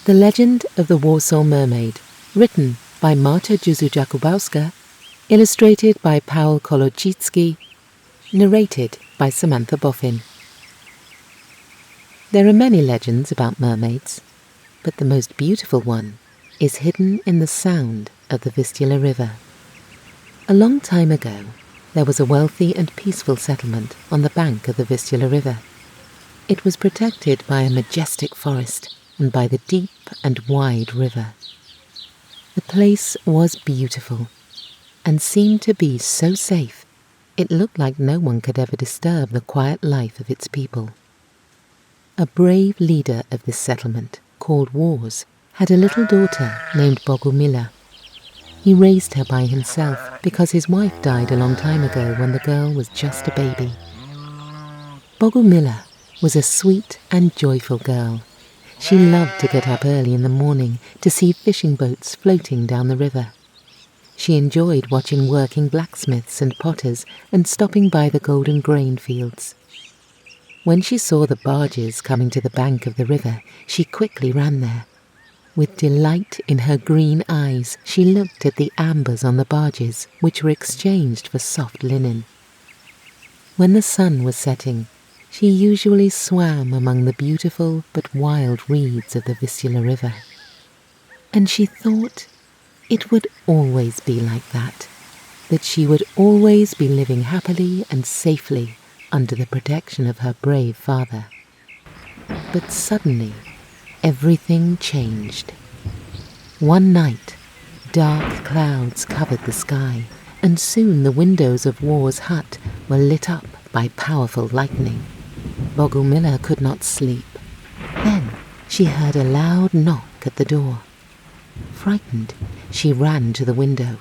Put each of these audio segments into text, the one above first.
The Legend of the Warsaw Mermaid, written by Marta Jakubowska, illustrated by Paul Kolocicki, narrated by Samantha Boffin. There are many legends about mermaids, but the most beautiful one is hidden in the sound of the Vistula River. A long time ago, there was a wealthy and peaceful settlement on the bank of the Vistula River. It was protected by a majestic forest and by the deep and wide river. The place was beautiful and seemed to be so safe it looked like no one could ever disturb the quiet life of its people. A brave leader of this settlement, called Warsaw, had a little daughter named Bogumila. He raised her by himself because his wife died a long time ago when the girl was just a baby. Bogumila was a sweet and joyful girl. She loved to get up early in the morning to see fishing boats floating down the river. She enjoyed watching working blacksmiths and potters and stopping by the golden grain fields. When she saw the barges coming to the bank of the river, she quickly ran there. With delight in her green eyes, she looked at the ambers on the barges, which were exchanged for soft linen. When the sun was setting, she usually swam among the beautiful but wild reeds of the Vistula River. And she thought it would always be like that she would always be living happily and safely under the protection of her brave father. But suddenly, everything changed. One night, dark clouds covered the sky, and soon the windows of War's hut were lit up by powerful lightning. Bogumila could not sleep. Then she heard a loud knock at the door. Frightened, she ran to the window.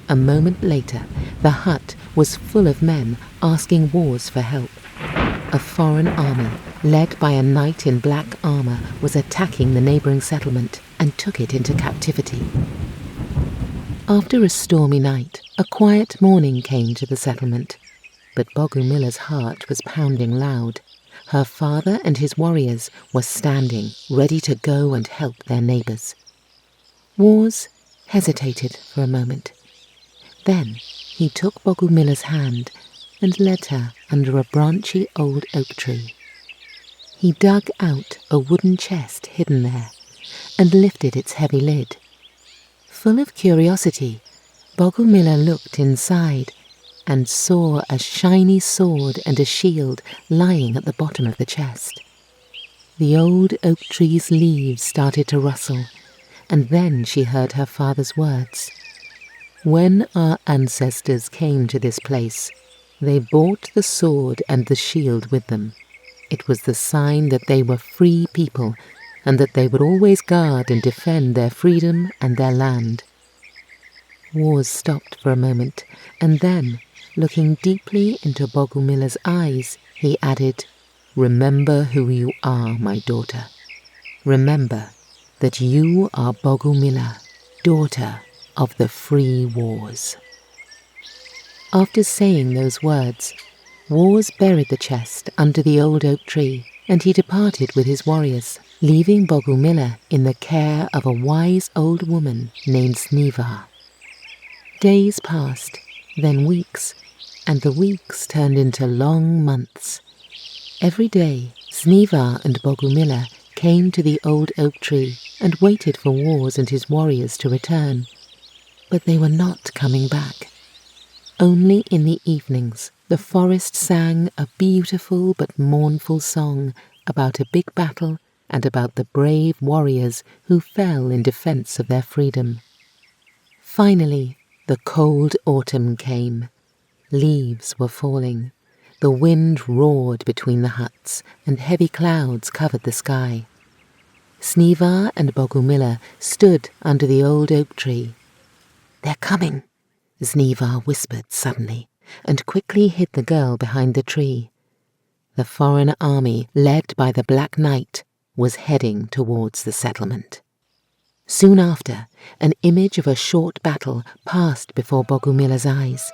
A moment later, the hut was full of men asking Warsaw for help. A foreign army, led by a knight in black armor, was attacking the neighboring settlement and took it into captivity. After a stormy night, a quiet morning came to the settlement. But Bogumila's heart was pounding loud. Her father and his warriors were standing, ready to go and help their neighbors. Warsaw hesitated for a moment. Then he took Bogumila's hand and led her under a branchy old oak tree. He dug out a wooden chest hidden there and lifted its heavy lid. Full of curiosity, Bogumila looked inside and saw a shiny sword and a shield lying at the bottom of the chest. The old oak tree's leaves started to rustle, and then she heard her father's words. When our ancestors came to this place, they brought the sword and the shield with them. It was the sign that they were free people and that they would always guard and defend their freedom and their land. Warsaw stopped for a moment, and then, looking deeply into Bogumila's eyes, he added, "Remember who you are, my daughter. Remember that you are Bogumila, daughter of the free Warsaw." After saying those words, Warsaw buried the chest under the old oak tree, and he departed with his warriors, leaving Bogumila in the care of a wise old woman named Sniva. Days passed, then weeks, and the weeks turned into long months. Every day, Sniva and Bogumila came to the old oak tree and waited for Warsaw and his warriors to return. But they were not coming back. Only in the evenings, the forest sang a beautiful but mournful song about a big battle and about the brave warriors who fell in defense of their freedom. Finally, the cold autumn came. Leaves were falling. The wind roared between the huts, and heavy clouds covered the sky. Sniva and Bogumila stood under the old oak tree. "They're coming," Sniva whispered suddenly, and quickly hid the girl behind the tree. The foreign army, led by the Black Knight, was heading towards the settlement. Soon after, an image of a short battle passed before Bogumila's eyes.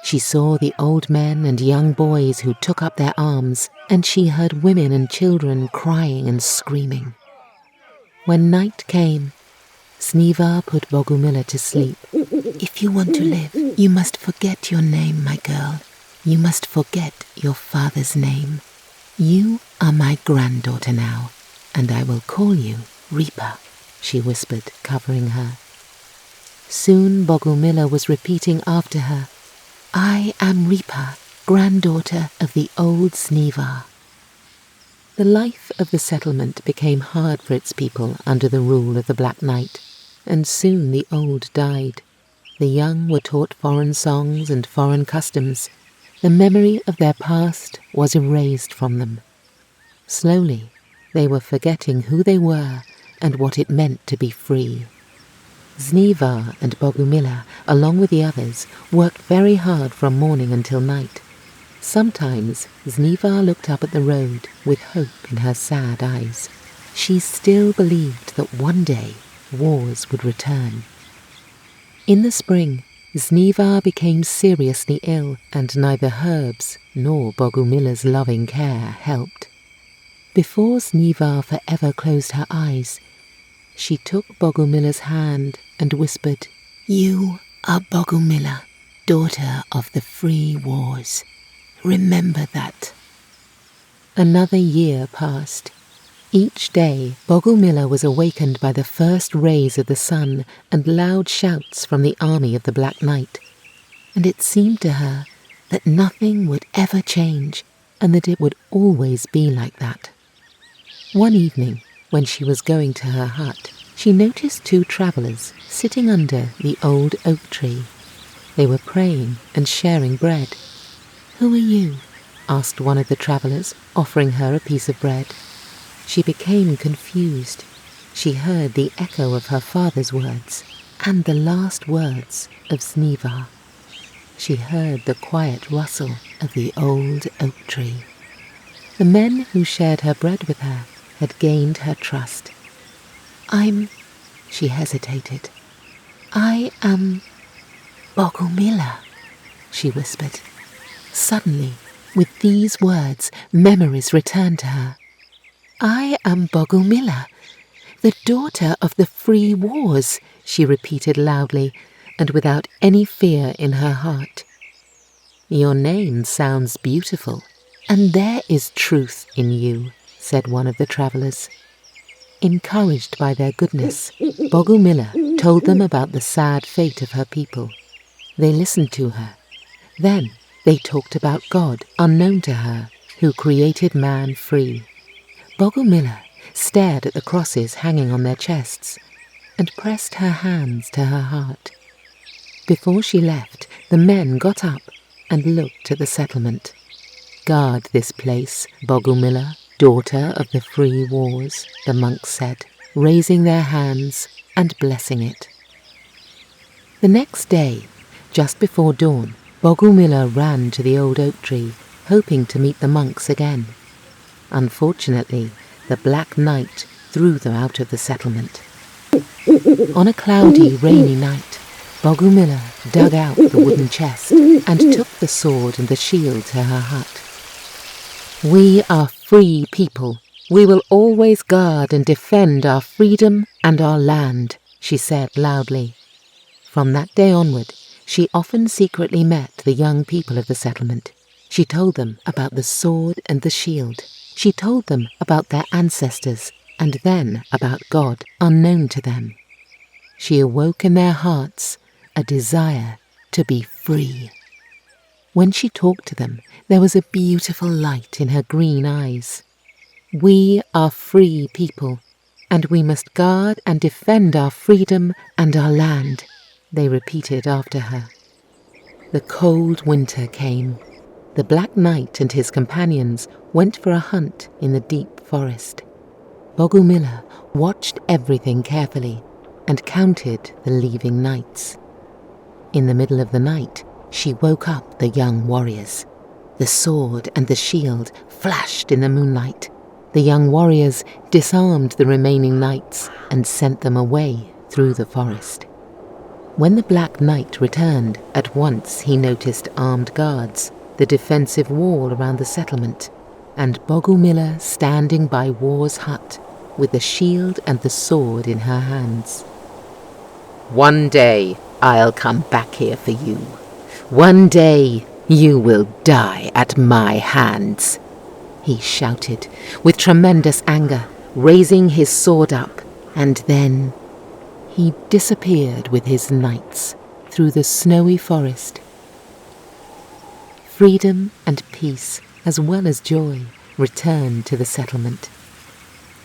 She saw the old men and young boys who took up their arms, and she heard women and children crying and screaming. When night came, Sniva put Bogumila to sleep. "If you want to live, you must forget your name, my girl. You must forget your father's name. You are my granddaughter now, and I will call you Reaper," she whispered, covering her. Soon Bogumila was repeating after her, "I am Reaper, granddaughter of the old Sniva." The life of the settlement became hard for its people under the rule of the Black Knight, and soon the old died. The young were taught foreign songs and foreign customs. The memory of their past was erased from them. Slowly, they were forgetting who they were and what it meant to be free. Sniva and Bogumila, along with the others, worked very hard from morning until night. Sometimes Sniva looked up at the road with hope in her sad eyes. She still believed that one day wars would return. In the spring, Sniva became seriously ill, and neither herbs nor Bogumila's loving care helped. Before Sniva forever closed her eyes, she took Bogumila's hand and whispered, "You are Bogumila, daughter of the free wars. Remember that." Another year passed. Each day, Bogumila was awakened by the first rays of the sun and loud shouts from the army of the Black Knight, and it seemed to her that nothing would ever change and that it would always be like that. One evening, when she was going to her hut, she noticed two travellers sitting under the old oak tree. They were praying and sharing bread. "Who are you?" asked one of the travellers, offering her a piece of bread. She became confused. She heard the echo of her father's words and the last words of Sniva. She heard the quiet rustle of the old oak tree. The men who shared her bread with her had gained her trust. She hesitated. "I am Bogumila," she whispered. Suddenly, with these words, memories returned to her. "I am Bogumila, the daughter of the free wars," she repeated loudly and without any fear in her heart. "Your name sounds beautiful, and there is truth in you," said one of the travellers. Encouraged by their goodness, Bogumila told them about the sad fate of her people. They listened to her. Then they talked about God, unknown to her, who created man free. Bogumila stared at the crosses hanging on their chests and pressed her hands to her heart. Before she left, the men got up and looked at the settlement. "Guard this place, Bogumila, daughter of the free wars," the monks said, raising their hands and blessing it. The next day, just before dawn, Bogumila ran to the old oak tree, hoping to meet the monks again. Unfortunately, the Black Knight threw them out of the settlement. On a cloudy, rainy night, Bogumila dug out the wooden chest and took the sword and the shield to her hut. "We are free people. We will always guard and defend our freedom and our land," she said loudly. From that day onward, she often secretly met the young people of the settlement. She told them about the sword and the shield. She told them about their ancestors and then about God unknown to them. She awoke in their hearts a desire to be free. When she talked to them, there was a beautiful light in her green eyes. "We are free people, and we must guard and defend our freedom and our land," they repeated after her. The cold winter came. The Black Knight and his companions went for a hunt in the deep forest. Bogumila watched everything carefully and counted the leaving knights. In the middle of the night, she woke up the young warriors. The sword and the shield flashed in the moonlight. The young warriors disarmed the remaining knights and sent them away through the forest. When the Black Knight returned, at once he noticed armed guards, the defensive wall around the settlement, and Bogumila standing by War's hut, with the shield and the sword in her hands. "One day I'll come back here for you. One day you will die at my hands," he shouted with tremendous anger, raising his sword up, and then he disappeared with his knights through the snowy forest. Freedom and peace, as well as joy, returned to the settlement.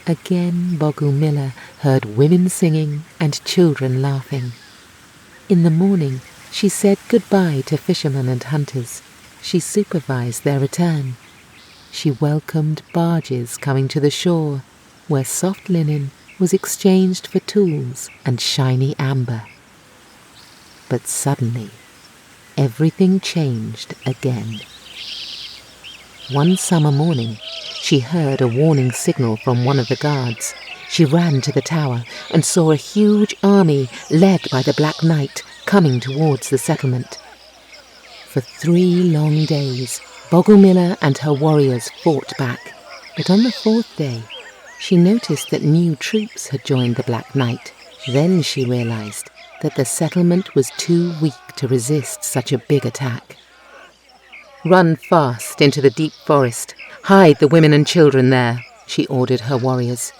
Again Bogumila heard women singing and children laughing. In the morning she said goodbye to fishermen and hunters. She supervised their return. She welcomed barges coming to the shore, where soft linen was exchanged for tools and shiny amber. But suddenly, everything changed again. One summer morning, she heard a warning signal from one of the guards. She ran to the tower and saw a huge army led by the Black Knight coming towards the settlement. For 3 long days, Bogumila and her warriors fought back, but on the 4th day, she noticed that new troops had joined the Black Knight. Then she realized that the settlement was too weak to resist such a big attack. "Run fast into the deep forest. Hide the women and children there," she ordered her warriors.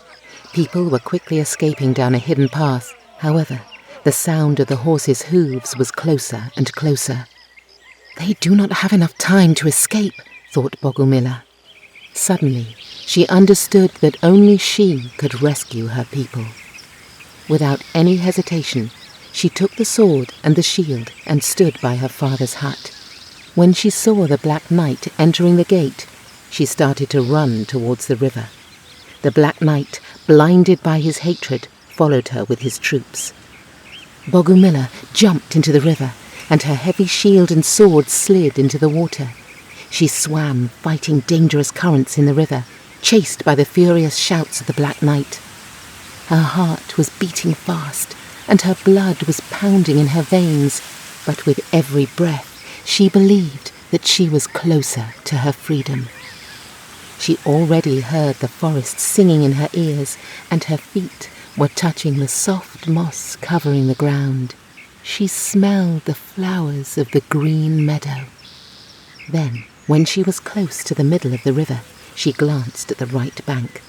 People were quickly escaping down a hidden path. However, the sound of the horses' hooves was closer and closer. "They do not have enough time to escape," thought Bogumila. Suddenly, she understood that only she could rescue her people. Without any hesitation, she took the sword and the shield and stood by her father's hut. When she saw the Black Knight entering the gate, she started to run towards the river. The Black Knight, blinded by his hatred, followed her with his troops. Bogumila jumped into the river, and her heavy shield and sword slid into the water. She swam, fighting dangerous currents in the river, chased by the furious shouts of the Black Knight. Her heart was beating fast, and her blood was pounding in her veins, but with every breath she believed that she was closer to her freedom. She already heard the forest singing in her ears, and her feet were touching the soft moss covering the ground. She smelled the flowers of the green meadow. Then, when she was close to the middle of the river, she glanced at the right bank.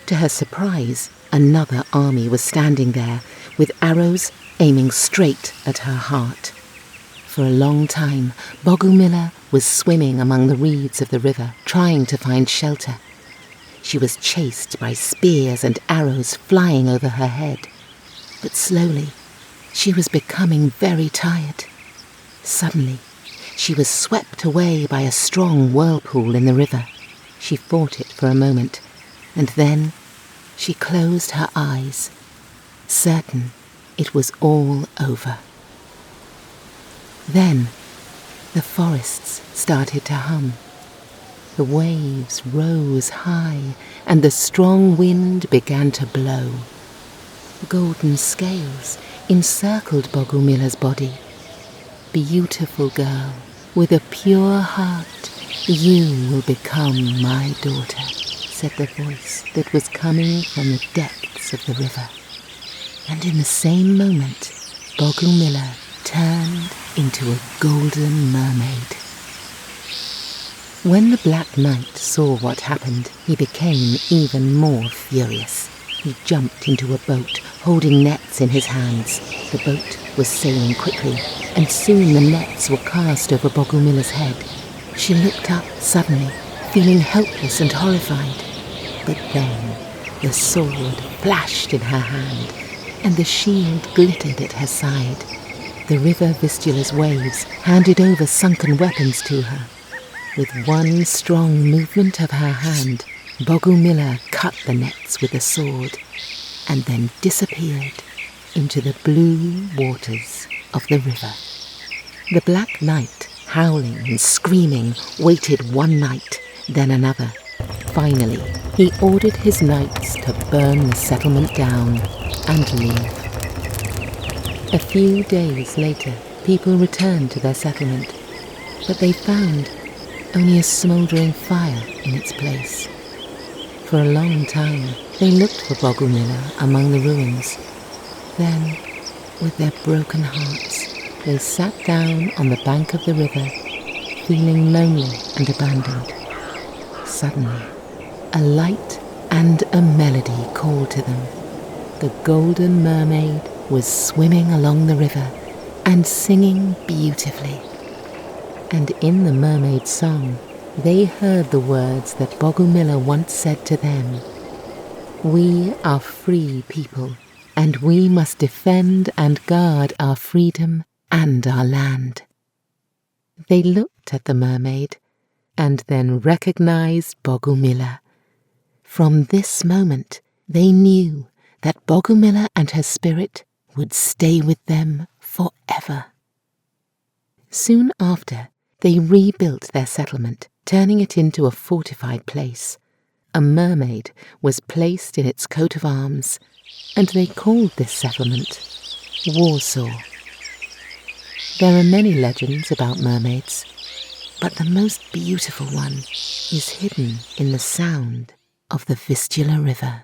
To her surprise, another army was standing there, with arrows aiming straight at her heart. For a long time, Bogumila was swimming among the reeds of the river, trying to find shelter. She was chased by spears and arrows flying over her head. But slowly, she was becoming very tired. Suddenly, she was swept away by a strong whirlpool in the river. She fought it for a moment, and then she closed her eyes, certain it was all over. Then the forests started to hum. The waves rose high, and the strong wind began to blow. Golden scales encircled Bogumila's body. "Beautiful girl, with a pure heart, you will become my daughter," said the voice that was coming from the depths of the river. And in the same moment, Bogumila turned into a golden mermaid. When the Black Knight saw what happened, he became even more furious. He jumped into a boat, holding nets in his hands. The boat was sailing quickly, and soon the nets were cast over Bogumila's head. She looked up suddenly, feeling helpless and horrified. But then the sword flashed in her hand, and the shield glittered at her side. The river Vistula's waves handed over sunken weapons to her. With one strong movement of her hand, Bogumila cut the nets with the sword, and then disappeared into the blue waters of the river. The Black Knight, howling and screaming, waited one night, then another. Finally, he ordered his knights to burn the settlement down and leave. A few days later, people returned to their settlement, but they found only a smouldering fire in its place. For a long time, They looked for Bogumila among the ruins. Then, with their broken hearts, they sat down on the bank of the river, feeling lonely and abandoned. Suddenly, a light and a melody called to them. The golden mermaid was swimming along the river and singing beautifully. And in the mermaid's song, they heard the words that Bogumila once said to them. We are free people, and we must defend and guard our freedom and our land. They looked at the mermaid and then recognized Bogumila. From this moment, they knew that Bogumila and her spirit would stay with them forever. Soon after, they rebuilt their settlement, turning it into a fortified place. A mermaid was placed in its coat of arms, and they called this settlement Warsaw. There are many legends about mermaids, but the most beautiful one is hidden in the sound of the Vistula River.